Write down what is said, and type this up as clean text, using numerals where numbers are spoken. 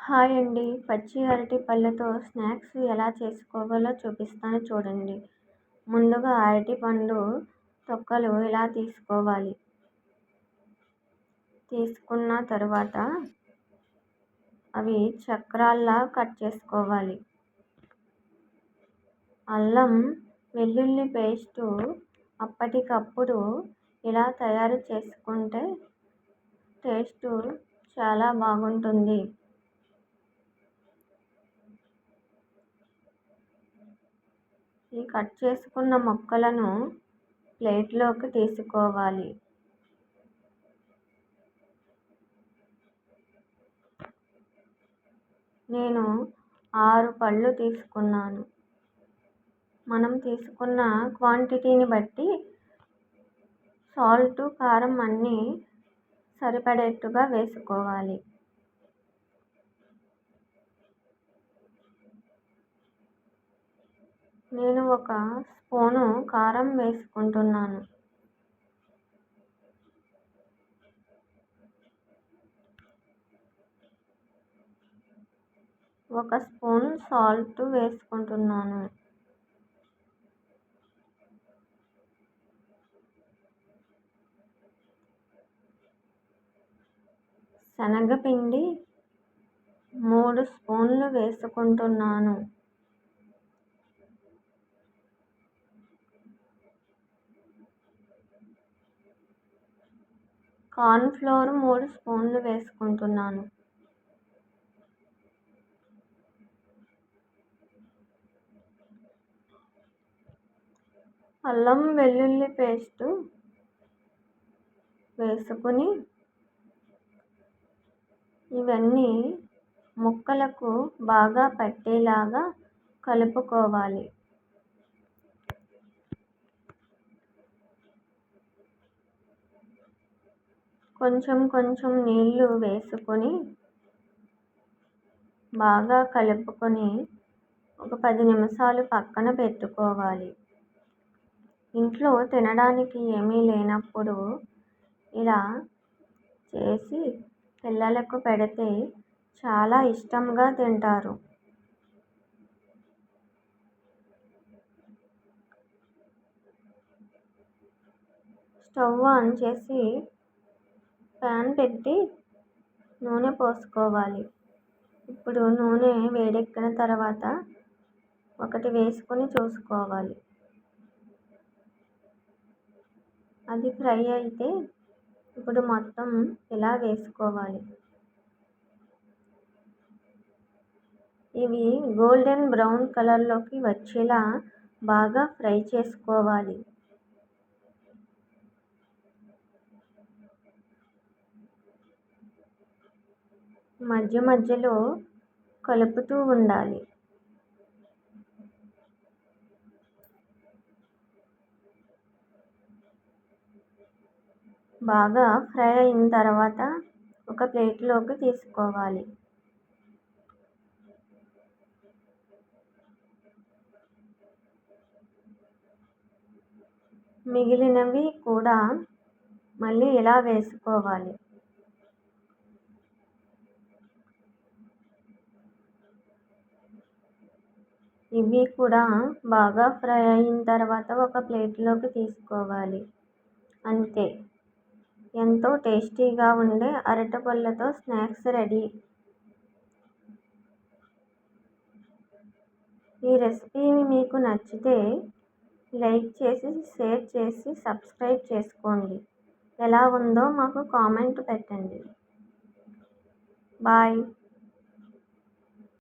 Hi అండి. పచ్చి అరటి పళ్ళతో స్నాక్స్ ఎలా చేసుకోవాలో చూపిస్తాను చూడండి. ముందుగా అరటి పండు తొక్కలు ఇలా తీసుకోవాలి. తీసుకున్న తర్వాత అవి చక్రాల్లా కట్ చేసుకోవాలి. అల్లం వెల్లుల్లి పేస్టు అప్పటికప్పుడు ఇలా తయారు చేసుకుంటే టేస్టు చాలా బాగుంటుంది. ఈ కట్ చేసుకున్న ముక్కలను ప్లేట్లోకి తీసుకోవాలి. నేను 6 పళ్ళు తీసుకున్నాను. మనం తీసుకున్న క్వాంటిటీని బట్టి సాల్ట్, కారం అన్నీ సరిపడేట్టుగా వేసుకోవాలి. నేను 1 స్పూను కారం వేసుకుంటున్నాను. ఒక స్పూన్ సాల్ట్ వేసుకుంటున్నాను. శనగపిండి 3 స్పూన్లు వేసుకుంటున్నాను. కార్న్ ఫ్లోర్ 3 స్పూన్లు వేసుకుంటున్నాను. అల్లం వెల్లుల్లి పేస్టు వేసుకుని ఇవన్నీ ముక్కలకు బాగా పట్టేలాగా కలుపుకోవాలి. కొంచెం కొంచెం నీళ్లు వేసుకొని బాగా కలుపుకొని ఒక 10 నిమిషాలు పక్కన పెట్టుకోవాలి. ఇంట్లో తినడానికి ఏమీ లేనప్పుడు ఇలా చేసి పిల్లలకు పెడితే చాలా ఇష్టంగా తింటారు. స్టవ్ ఆన్ చేసి ప్యాన్ పెట్టి నూనె పోసుకోవాలి. ఇప్పుడు నూనె వేడెక్కిన తర్వాత ఒకటి వేసుకొని చూసుకోవాలి. అది ఫ్రై అయితే ఇప్పుడు మొత్తం ఇలా వేసుకోవాలి. ఇవి గోల్డెన్ బ్రౌన్ కలర్లోకి వచ్చేలా బాగా ఫ్రై చేసుకోవాలి. మధ్య మధ్యలో కలుపుతూ ఉండాలి. బాగా ఫ్రై అయిన తర్వాత ఒక ప్లేట్లోకి తీసుకోవాలి. మిగిలినవి కూడా మళ్ళీ ఇలా వేసుకోవాలి. ఇవి కూడా బాగా ఫ్రై అయిన తర్వాత ఒక ప్లేట్లోకి తీసుకోవాలి. అంతే, ఎంతో టేస్టీగా ఉండే అరటిపళ్ళతో స్నాక్స్ రెడీ. ఈ రెసిపీ మీకు నచ్చితే లైక్ చేసి, షేర్ చేసి, సబ్స్క్రైబ్ చేసుకోండి. ఎలా ఉందో మాకు కామెంట్ పెట్టండి. బాయ్.